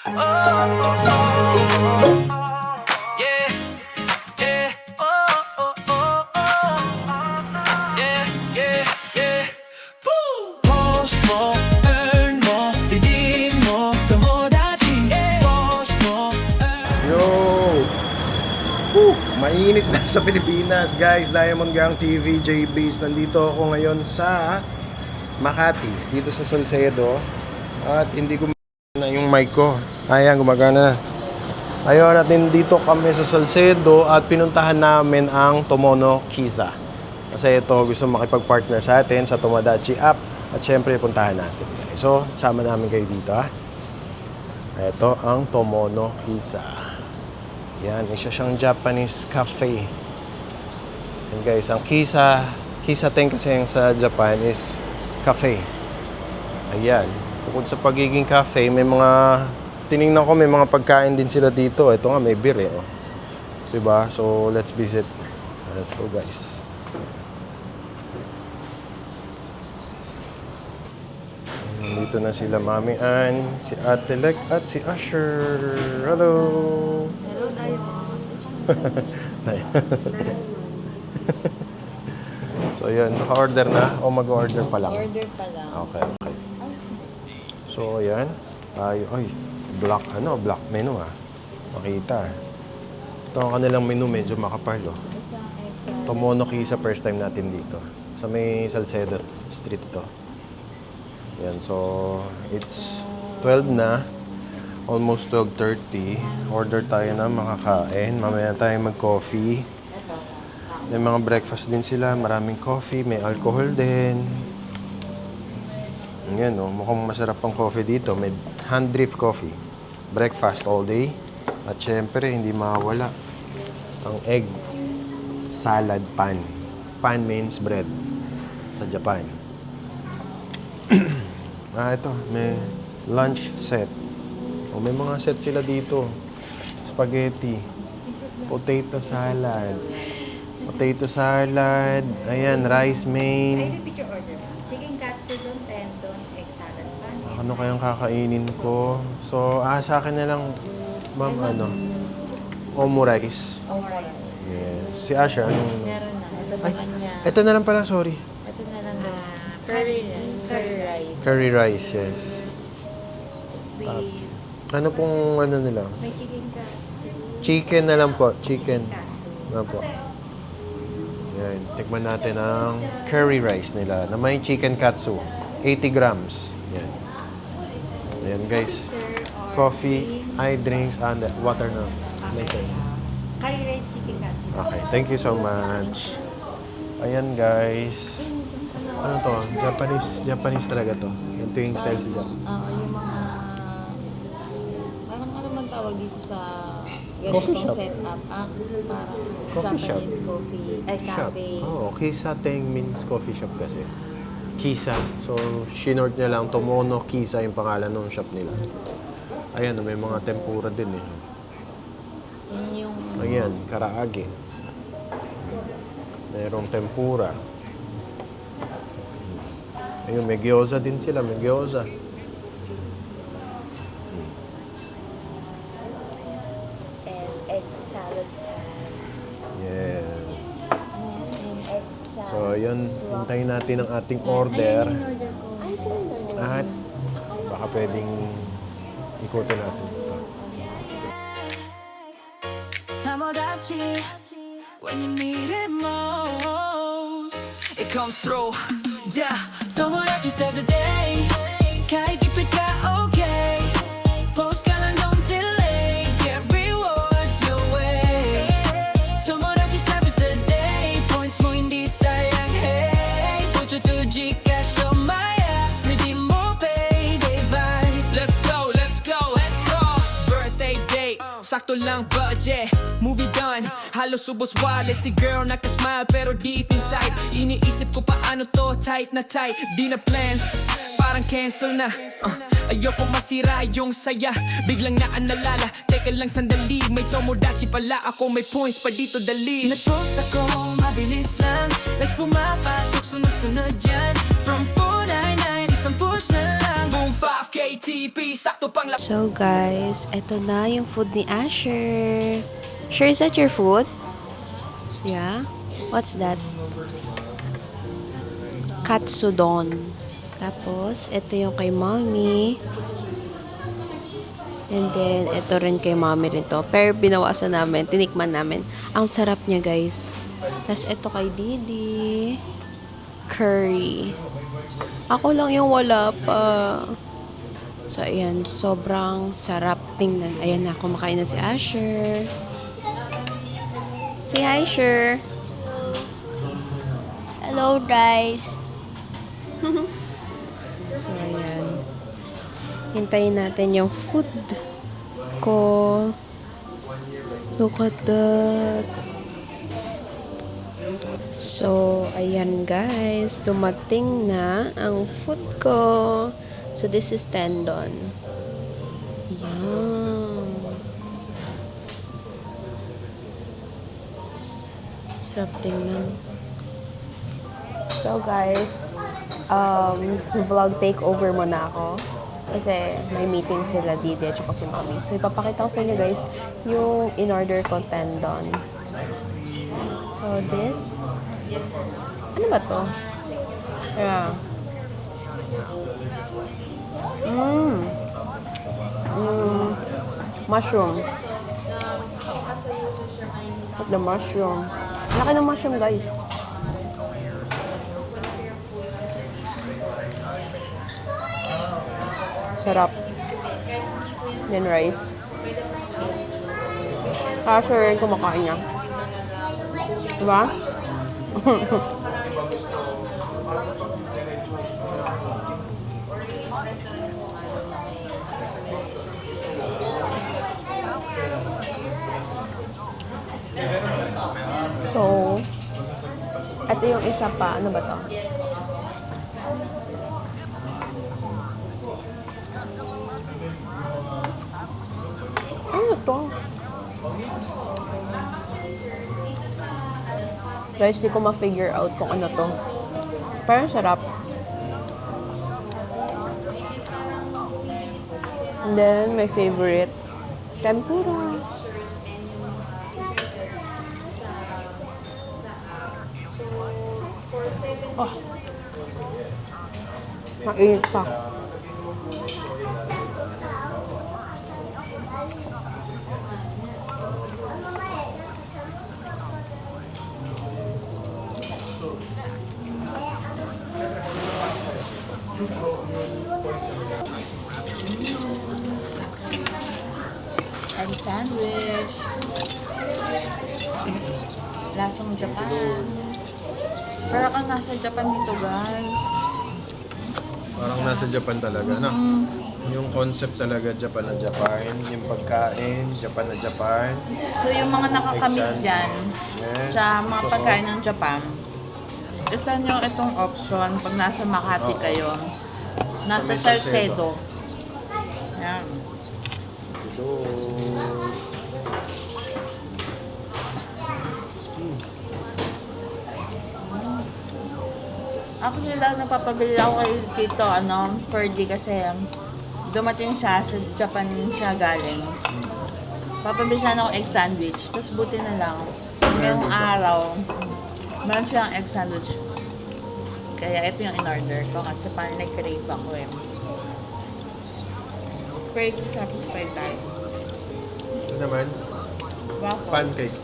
Oh, oh, oh. Yeah, yeah. Oh, oh, oh, oh. Yeah, yeah, yeah. Woo! Post mo, earn mo, redeem mo, Tomodachi. Post mo, Yo! Whew! Mainit na sa Pilipinas, guys. Diamond Gang TV, JB's. Nandito ako ngayon sa Makati, dito sa Salcedo. At hindi ko na yung mic ko. Ayan, gumagana na. Ayun, at dito kami sa Salcedo at pinuntahan namin ang Tomono Kiza. Kasi ito, gusto makipag-partner sa atin sa Tomodachi app. At syempre, puntahan natin. So, sama namin kayo dito, ha. Ito ang Tomono Kiza. Yan, isa siyang Japanese cafe. And guys, ang Kiza Ten kasi yung sa Japan is cafe. Ayan. Bukod sa pagiging cafe, may mga, tinignan ko may mga pagkain din sila dito. Ito nga, may beer eh. Oh. Diba? So, let's visit. Let's go, guys. Dito na sila Mami Ann, si Ate Lek at si Usher. Hello! Hello, So, yun. Naka-order na o mag-order pa lang? Order pa lang. Okay, okay. So, ayan. Ay, black menu ah. Makita. Ito ang kanilang menu, medyo makapal oh. Tomono Kiza, first time natin dito. Sa may Salcedo Street to. Yan, so it's 12 na. Almost 12:30. Order tayo na makakain. Mamaya tayo mag-coffee. May mga breakfast din sila. Maraming coffee. May alcohol din. Yan, oh. Mukhang masarap ang coffee dito. May hand drip coffee. Breakfast all day. At syempre, hindi mawala ang egg salad pan. Pan means bread sa Japan. Ito. May lunch set. O, may mga set sila dito. Spaghetti. Potato salad. Ayan, rice main. I repeat your order. Chicken katsu don, tendon, egg salad pan. Ano kayang kakainin ko? So, sa akin na lang, ma'am, omu rice. Alright. Yes. Si Asha, anong... Meron na. Ito sa kanya. Ito na lang pala, sorry. Ito na lang daw. Curry rice. Curry rice, yes. With Ano pong ano nila? may chicken katsu. Chicken na lang po. Chicken. Katsu. Ano po? Yan. Tikman natin ang curry rice nila na may chicken katsu. 80 grams. Yan. Ayan, guys. Sir, or Coffee, drinks, and water na. Later. curry rice chicken katsu. Okay, thank you so much. Ayan, guys. Ano to? Japanese talaga to. Ito yung style sa Japan. Yung mga... Ano man tawag dito sa Coffee ganitong shop. setup? Parang Coffee shop. Japanese coffee. Ay, Shop. cafe. Oh, Kiza Ten means coffee shop kasi. Kiza. So, shinort niya lang. Tomono Kiza yung pangalan ng shop nila. Ayan, may mga tempura din eh. Yun yung... Ayan, karaage. Merong tempura. Ayun, may gyoza din sila. May gyoza. And egg salad pan. Yes. And egg salad. So, ayun. Hintayin natin ang ating order. Ayun yung order ko. Ay, ito yung order ko. At baka pwedeng ikutin natin ito. Tomodachi, when you need it most, it comes through. Yeah, Tomodachi saves the day. Kahit ipit ka, okay. Post ka lang, don't delay. Get rewards your way. Tomodachi saves the day. Points mo hindi sayang, hey. Put you to Gcash o Maya. Redeem mo payday vibe. Let's go, let's go, let's go. Birthday date, sakto lang budget. Movie done, halos subos wallet. Si girl nakasmile pero deep inside iniisip ko paano to, tight na tight. Di na plans, parang cancel na. Ayoko masira yung saya. Biglang naalala, teka lang sandali. May Tomodachi pala ako, may points pa dito dali. Nag-post ako, mabilis lang. Let's pumapasok, sunod-sunod dyan. From 499, isang push na lang. Boom, 5K ATP, sakto pang la- So guys, eto na yung food ni Asher. Sure, is that your food? Yeah? What's that? Katsudon. Tapos, ito yung kay mommy. And then, ito rin kay mommy rin to. Pero binawasan namin, tinikman namin. Ang sarap niya guys. Tapos, ito kay Didi. Curry. Ako lang yung wala pa. So, ayan. Sobrang sarap tingnan. Ayan na, kumakain na si Asher. Say hi, Asher. Hello guys. So, ayan. Hintayin natin yung food ko. Look at that. So, ayan guys. Dumating na ang food ko. So, this is tendon. Yum. Sarap tingnan. So guys, vlog takeover muna ako. Kasi may meeting sila Didi at si Mommy. So ipapakita ko sa inyo guys yung in-order ko tendon. So this, ano ba to? Yeah. Mushroom. At the mushroom. Laki ng mushroom guys. Sarap. Then rice. Kasha rin kumakain niya. Diba? So, ito yung isa pa. Ano ba to? Ano to? Guys, di ko ma-figure out kung ano to. Parang sarap. And then, my favorite, tempura. Oh. Mainit pa. Egg sandwich. Lasang Japan. Para kang nasa Japan dito, guys. Parang nasa Japan talaga, no? Yung concept talaga, Japan na Japan. Yung pagkain, Japan na Japan. So, yung mga nakakamiss Egg dyan Yes. sa mga Totoo. pagkain ng Japan, isa nyo itong option pag nasa Makati Oo. kayo. Nasa Sa may Salcedo. Yan. Ito. Actually lang napapabili ako kay Tito, Ferdy kasi dumating siya sa Japan siya galing. Papabili siya ako egg sandwich. Tapos buti na lang, ngayong araw, meron siyang egg sandwich. Kaya ito yung in-order ko kasi parang nag-crave ako eh. Pretty satisfied tayo. Ito naman, Waffle. pancake.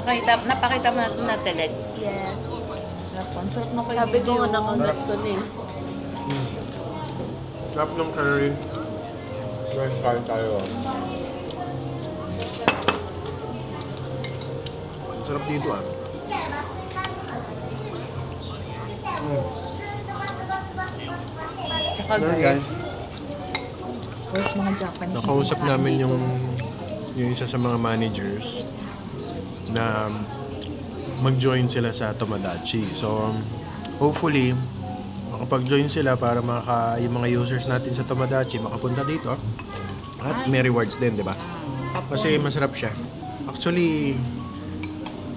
Napakita mo natin na teleg. Yes. Sarap na kayo Sabi ko nga nakangat ko na eh. Sarap ng curry. Rice kain tayo. Ang sarap dito ah. Tsaka Meron, guys, guys. first mga Japanese. Nakausap mga namin dito. yung isa sa mga managers na mag-join sila sa Tomodachi. So, hopefully, makapag-join sila para yung mga users natin sa Tomodachi makapunta dito. At may rewards din, di ba? Kasi masarap siya. Actually,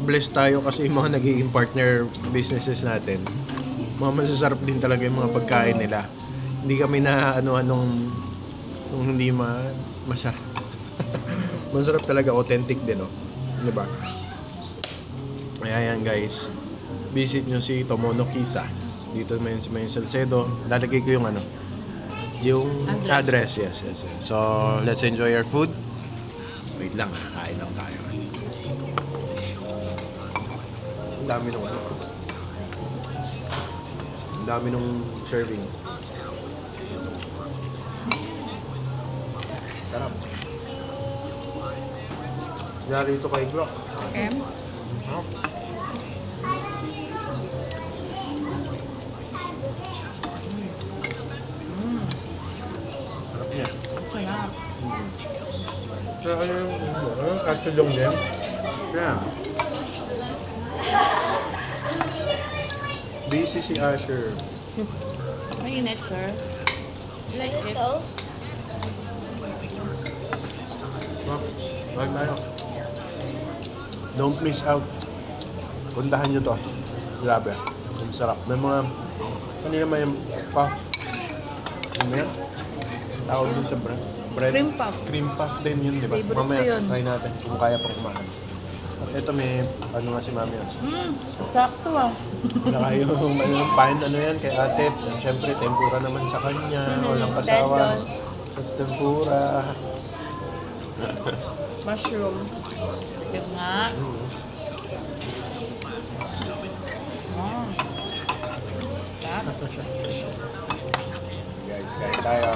blessed tayo kasi yung mga nagiging partner businesses natin. Mga masasarap din talaga yung mga pagkain nila. hindi kami na nung hindi masarap. Masarap talaga, authentic din, no? Diba? Kaya yan guys, visit nyo si Tomono Kisa. Dito may Salcedo. Lalagay ko yung yung address. Yes. So, let's enjoy our food. Wait lang, kain lang tayo. Ang dami nung serving. Sarap. Dari ito kay Glock. Okay. Sarap niya. Sarap. So, ano yung katsudong din? Yeah. Busy si Asher. Mainit, sir. You like it? Right tayo. Don't miss out. Puntahan nyo to. Grabe. Ang sarap. May mga, kanina may puff. Ano yan? Tawag din sa bread. Cream puff. Cream puff din yun, di ba? Favorite Mamaya, ko yun. try natin kung kaya pang kumain. At ito may, nga si Mami yan. Sakto ah. Saka yung ano yan kay ate. At syempre, tempura naman sa kanya. Walang kasawa. Tendon. Sa tempura. Mushroom. Sige nga. Guys, kain tayo.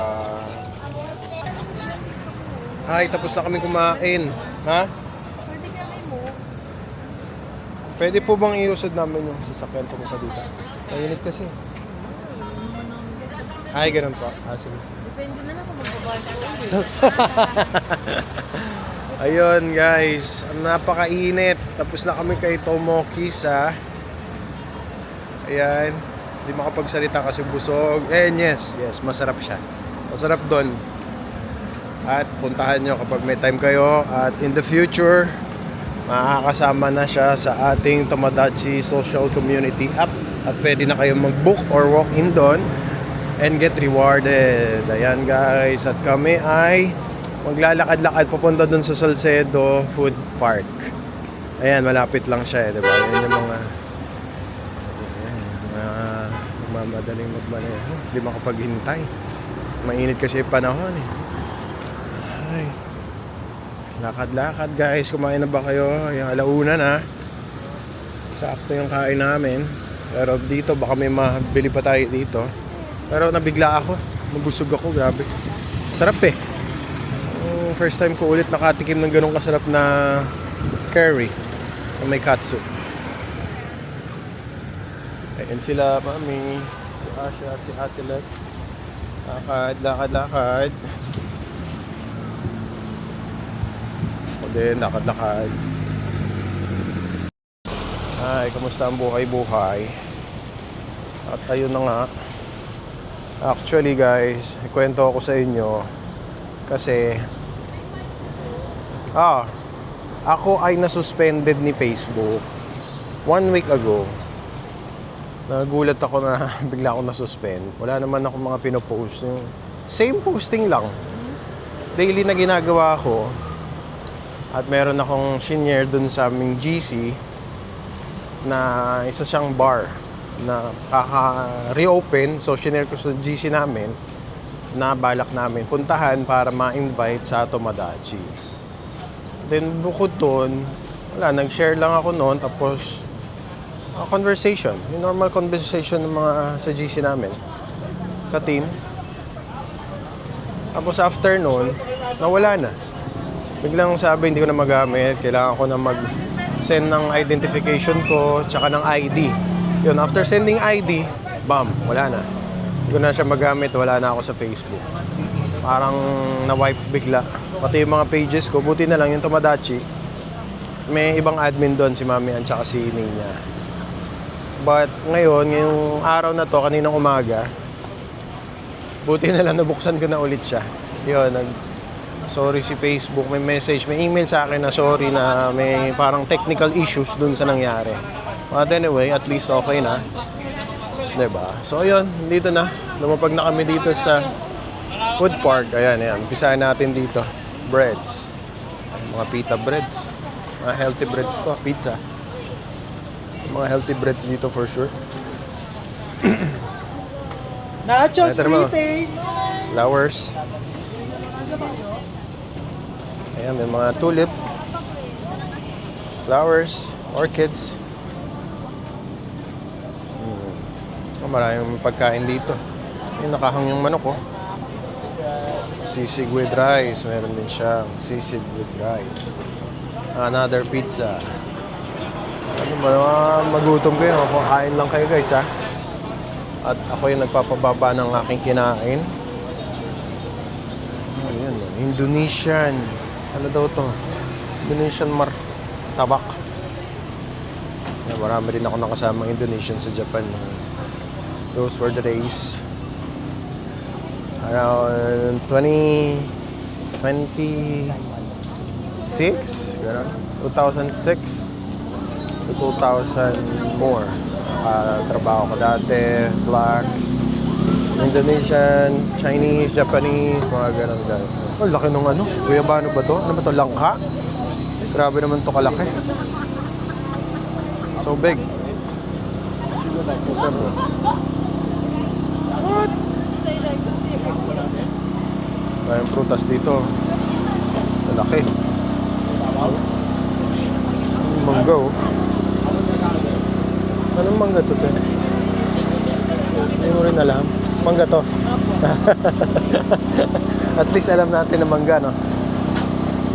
Hi, tapos na kami kumain. Ha? Pwede kami mo. Pwede po bang iusad namin yung sasakyan ko pa dito? Mainit kasi. Ay, ganun po. Sige. Depende na lang kung magbabalik ulit. Ayun guys, ang napakainit. Tapos na kami kay Tomokis ha. Ayan, hindi makapagsalita kasi busog. And yes, masarap siya. Masarap doon. At puntahan nyo kapag may time kayo. At in the future, makakasama na siya sa ating Tomodachi Social Community app. At pwede na kayong mag-book or walk-in doon and get rewarded. Ayan guys, at kami ay maglalakad-lakad papunta dun sa Salcedo Food Park. Ayan, malapit lang siya diba? Ayan yung mga madaling magmaneho. Hindi makapaghintay. Mainit kasi yung panahon eh. Ay. Lakad-lakad guys. Kumain na ba kayo? Yung alauna na. Sakto yung kain namin. Pero dito, baka may mabili pa tayo dito. Pero nabigla ako. Mabusog ako, grabe. Sarap eh. First time ko ulit nakatikim ng ganong kasarap na curry na may katsu. Ayan sila, Mami, si Asha, si Ate Let. Lakad. Ako din, lakad. Ay, kamusta ang buhay-buhay? At ayun na nga. Actually guys, ikwento ako sa inyo kasi ako ay nasuspended ni Facebook 1 week ago. Nagulat ako na bigla ako nasuspend. Wala naman ako mga pinopost. Yung same posting lang. Daily na ginagawa ko. At meron akong shinare dun sa aming GC na isa siyang bar na kaka-reopen. So, shinare ko sa GC namin na balak namin puntahan para ma-invite sa Tomodachi. Then, bukod doon, nag-share lang ako noon. Tapos, conversation. Yung normal conversation ng mga sa GC namin. Sa team. Tapos, after noon, nawala na. Biglang sabi, hindi ko na magamit. Kailangan ko na mag-send ng identification ko, tsaka ng ID. Yun, after sending ID, bam, wala na. Hindi ko na siya magamit, wala na ako sa Facebook. Parang na-wipe bigla. Pati yung mga pages ko, buti na lang yung Tomodachi. May ibang admin doon, si Mami at saka si Nina. But ngayon, ngayong araw na to, kaninang umaga, buti na lang nabuksan ko na ulit siya. Yun, sorry si Facebook, may message, may email sa akin na sorry na may parang technical issues dun sa nangyari. But anyway, at least okay na. Diba? So yun, dito na. lumapag na kami dito sa food park. Ayan, ayan. Umpisahan natin dito. Breads. Mga pita breads. Mga healthy breads to. Pizza. Mga healthy breads dito for sure. Nachos, Ito naman. please. Flowers. Ayan, may mga tulip. Flowers. Orchids. Maraming pagkain dito. Yung nakahang yung manok, oh. Sisig with rice. Meron din siyang sisig with rice. Another pizza. Ano ba? Magutom kayo. Kain lang kayo, guys, ha? At ako yung nagpapababa ng aking kinain. Ayan, Indonesian. Ano daw to? Indonesian martabak. Marami rin ako nakasamang Indonesian sa Japan. Those were the days. Around 2026, gano'n. 2006 to 2004. Trabaho ko dati, blacks, Indonesians, Chinese, Japanese, mga gano'n. Oh, laki nung ano. Guyabano ba to? Ano ba to? Langka? Grabe naman to kalaki. So big. What? Mayroong prutas dito. Malaki. Mangga, oh. Anong mangga to, te? Hindi mo rin alam. Mangga to. At least alam natin na mangga, no?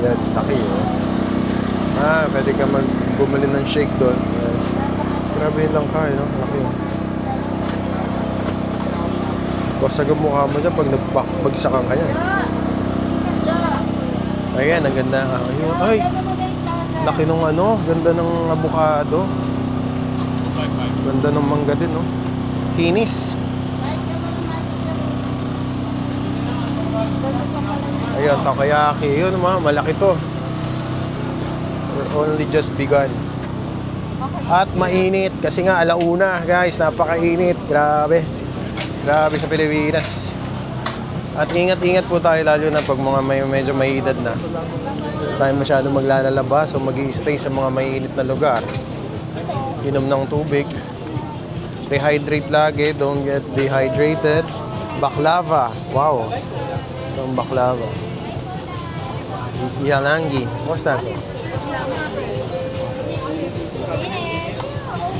Yan, laki, oh. Pwede ka bumili ng shake doon. Yes. Grabe lang ka, no? Laki, oh. Basag ang mukha mo dyan pag nagbagsakan ka yan. Ayan, ang ganda. Ay, laki nung ano. Ganda ng avocado. Ganda ng mangga din, no? Kinis. Ayan, takoyaki. Yun, malaki to. We're only just begun. At mainit. Kasi nga, alauna, guys. Napakainit. Grabe. Grabe sa Pilipinas. At ingat-ingat po tayo lalo na pag mga medyo may edad na. Hindi tayo masyadong maglalabas o mag-i-stay sa mga mainit na lugar. Inom ng tubig. Rehydrate lagi. Don't get dehydrated. Baklava. Wow. Itong baklava. Yalangi. What's that?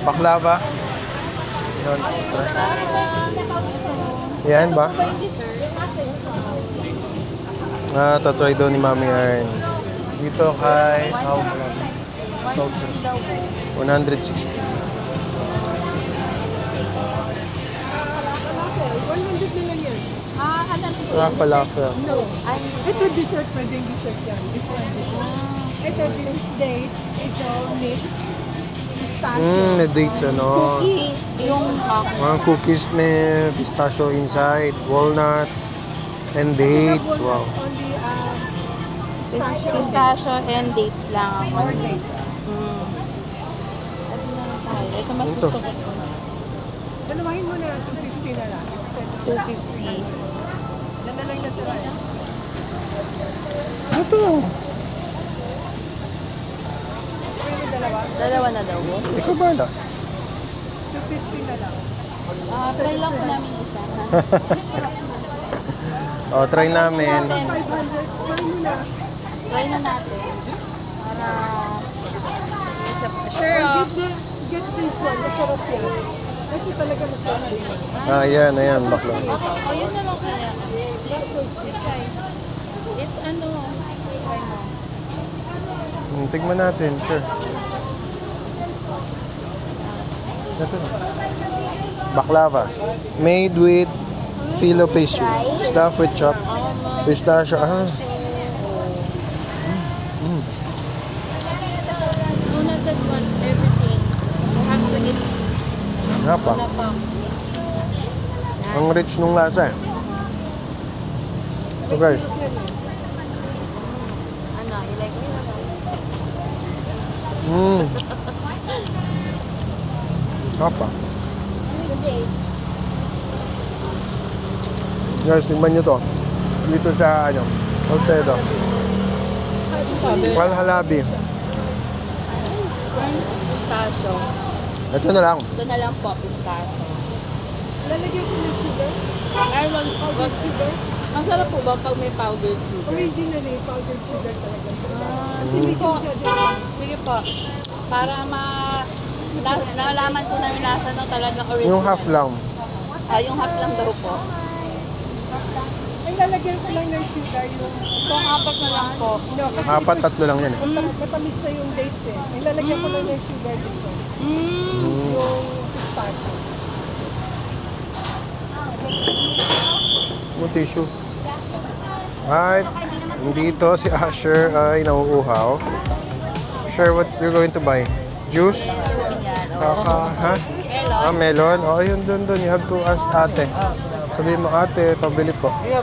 Baklava. Yan ba? Tatry daw ni Mami Arn. Dito kay... How? 160. Falafel. No. Ito dessert, pwedeng dessert yan. This one, dessert. Ito, this is dates. Ito, mix. Pistachio. May dates, ano? Cookie. Yung Mga cookies may pistachio inside, walnuts, and dates. Wow. Only pistachio. pistachio and dates lang ako. Or dates. Ito mas Ito. gusto ko ito. Dalawahin mo na, 250 na lang. Instead of 250. yan na lang natira. Ito. Pwede dalawa. Dalawa na daw. Ikaw bala. 250 na lang. Try lang po namin isa. O, try namin. 500. Try mo na. Try na natin. Para... Sure, oh. Get this one. Masarap yan. Ito talaga masarap. Ayan, ayan, bakla. Okay, oh, yun na lang kaya. It's ano... Try mo. Tignan natin, sure. Ito na. Baklava. Made with filo pastry. Stuffed with chopped pistachio. No, not that one. Everything. You have to eat Nga pa. na pa. Ang rich nung lasa eh. So guys, Ano, you like it? nga pa. Guys, tingnan nyo to. Dito sa, Salcedo. Al-Halabi. Pistachio. Ito na lang. Ito na lang po, pistachio. Lalagyan ko ng sugar. Meron, Powdered sugar. ang sarap po ba pag may powdered sugar? Originally, powdered sugar talaga. Sige po. Siya din. Sige po. Para nalaman po namin lasa no talagang original. Yung half lang. Yung half lang daw po. Ay, lalagyan ko lang ng sugar yung... Kung apat na lang po. No, kasi Apat, tatlo lang yan eh. matamis na yung dates eh. Ay, lalagyan ko lang ng sugar gusto. Yung pistachio. Yung tissue. Alright. Dito si Asher ay nauuhaw. Sure, what you're going to buy? Juice? Ha? Melon. Melon? Oh, yun, dun. You have to ask ate. Sabihin mo, ate, pabili po. Ay,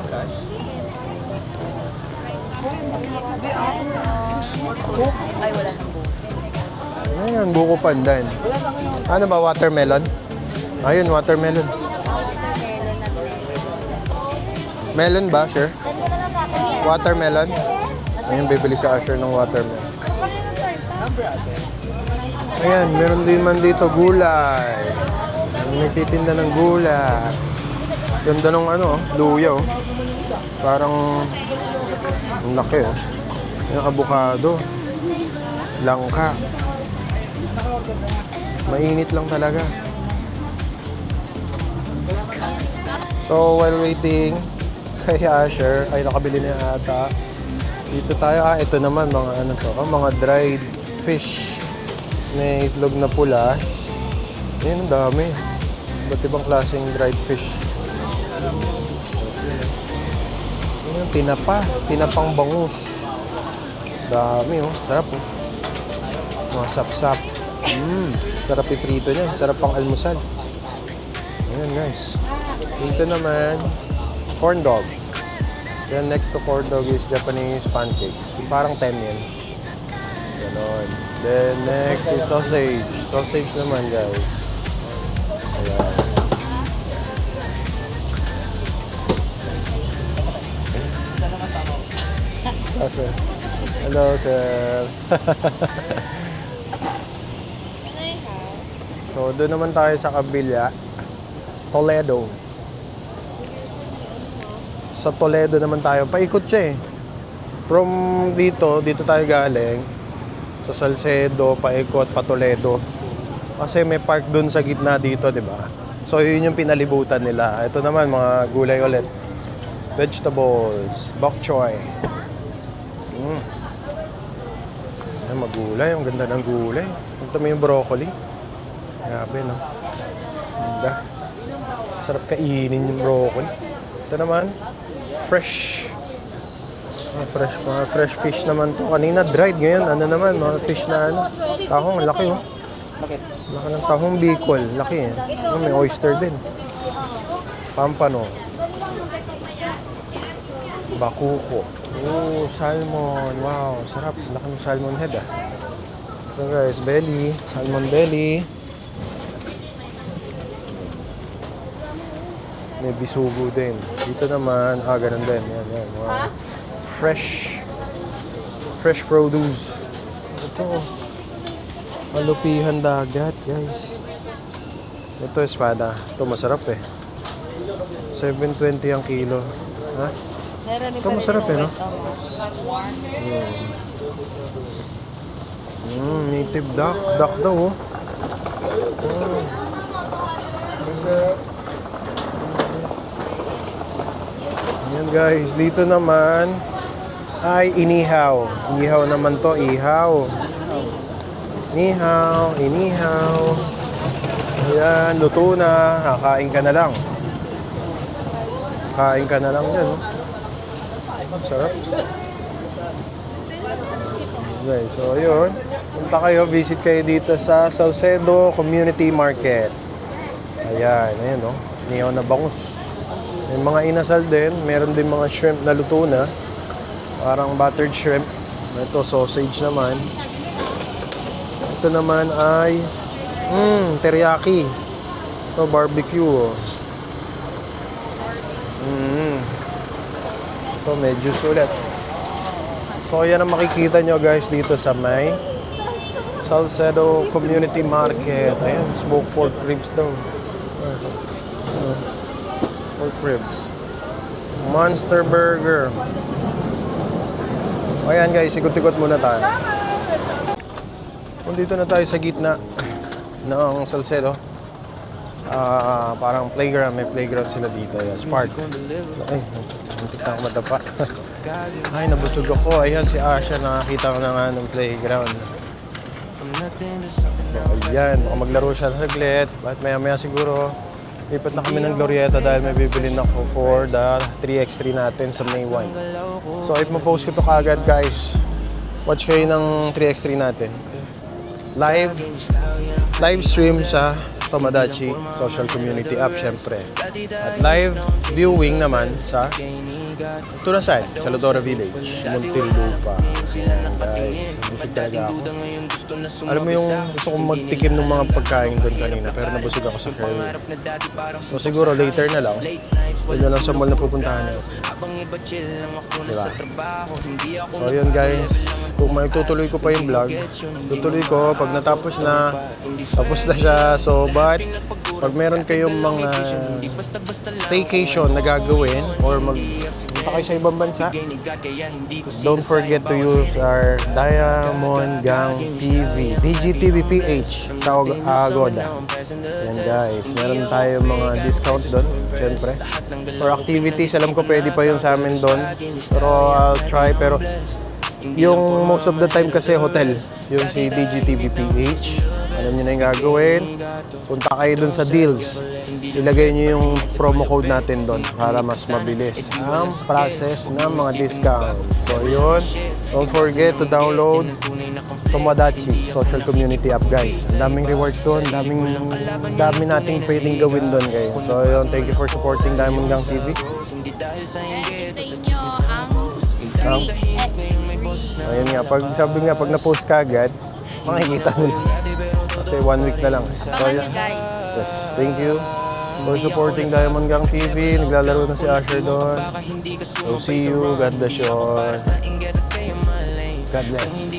wala na po. Ayan, buko pandan. Ano ba, watermelon? Ayun, watermelon. Melon ba, sure? Watermelon? Ayun, bibili si Asher ng watermelon. Ayan, meron din man dito gulay. Nagtitinda ng gulay. Ganda ng luya oh. Parang ang laki oh. Yung avocado. Langka. Mainit lang talaga. So, while waiting kay Asher, ay nakabili na ata. Dito tayo, ito naman, mga mga dried fish. May itlog na pula. Ayan, ang dami. Iba't ibang klaseng dried fish. Ayan, tinapang bangus. Dami oh, sarap oh. Mga sap-sap. Sarap iprito niyan, sarap pang almusal. Ayan guys. Dito naman, corn dog. Then next to corn dog is Japanese pancakes. Parang 10 yan. Ganon. Then next is sausage. Sausage naman guys. Ayan. Sir. Hello sir. So doon naman tayo sa kabila. Toledo. Sa Toledo naman tayo. Paikot siya eh. From dito tayo galing. Sa Salcedo, paikot, pa Toledo. Kasi may park dun sa gitna dito, di ba? So yun yung pinalibutan nila. Ito naman, mga gulay ulit. Vegetables, bok choy. Ay, magulay. Ang ganda ng gulay. Ito mo yung broccoli. Grabe, no? Ganda. Sarap kainin yung broccoli. Ito naman, fresh. Mga fresh fish naman to. Kanina dried, ngayon naman, mga fish na tahong, laki oh. Bakit? Laki ng tahong Bicol, laki eh. May oyster din. Pampano. Bakuko. Oh, salmon. Wow, sarap. Laki ng salmon head ah. Ito guys, belly. Salmon belly. May bisugo din. Dito naman, ganun din. Yan. Wow. Fresh produce. Ito, alupihan dagat, guys. Ito, espada. Ito, masarap eh. 7.20 ang kilo. Ha? Meron Ito, masarap eh, no? Native duck. Duck daw, oh. Ayan, guys. Dito naman ay inihaw. Inihaw naman to, ihaw. Inihaw. Ayan, luto na. Kakain ka na lang. Kain ka na lang yan. Sarap. Okay, so yun. Punta kayo, visit kayo dito sa Salcedo Community Market. Ayan, no? Inihaw na bangus. May mga inasal din. Meron din mga shrimp na luto na. Parang buttered shrimp. Ito, sausage naman. Ito naman ay teriyaki. Ito, barbecue. Oh. Ito, medyo sulit. So, yan ang makikita nyo guys dito sa may Salcedo Community Market. Ayan, smoked pork ribs daw. Pork ribs. Monster Burger. Ayan guys, ikot-ikot muna tayo. Nandito na tayo sa gitna ng Salcedo. Parang playground, may playground sila dito. Yes, park. Ay, muntik na ako madapa. Ay, nabusog ako. Ayan si Asha, nakakita ko na nga ng playground. So, ayan, baka maglaro siya saglit. Bakit maya-maya siguro, lipat na kami ng Glorieta dahil may bibili na ako for the 3x3 natin sa May 1. So, ipopost ko to kagad guys. Watch kayo ng 3x3 natin. Live stream sa Tomodachi Social Community App syempre. At live viewing naman sa Tunasan, sa Lodora Village, Muntinlupa. Guys, busog talaga ako. Alam mo yung gusto kong magtikim ng mga pagkain doon kanina pero nabusog ako sa curry. So siguro later na lang. Yun na lang sa mall na pupuntahan natin. Diba? So yun guys, kung may tutuloy ko pa yung vlog, tutuloy ko pag natapos na, tapos na siya. So but pag meron kayong mga staycation na gagawin or magpunta kayo sa ibang bansa, don't forget to use our Diamond Gang TV, DGTV PH sa Agoda. Yan guys, meron tayo mga discount doon, syempre. For activities, alam ko pwede pa yun sa amin doon. Pero I'll try, pero yung most of the time kasi hotel, yung si DGTV PH. Alam niyo na yung gagawin. Punta kayo dun sa deals. Ilagay niyo yung promo code natin doon para mas mabilis ang process ng mga discount. So yun, don't forget to download Tomodachi Social Community App guys. Ang daming rewards doon, dami nating pwedeng gawin doon guys. So yun, thank you for supporting Diamond Gang TV. Hintayin nyo ang 3x3. Ayun nga, sabi nga, pag na-post ka agad, makikita nila. Kasi 1 week na lang. So, Ayan guys. yes, thank you for supporting Diamond Gang TV. Naglalaro na si Asher doon. So, see you. God bless you all. God bless.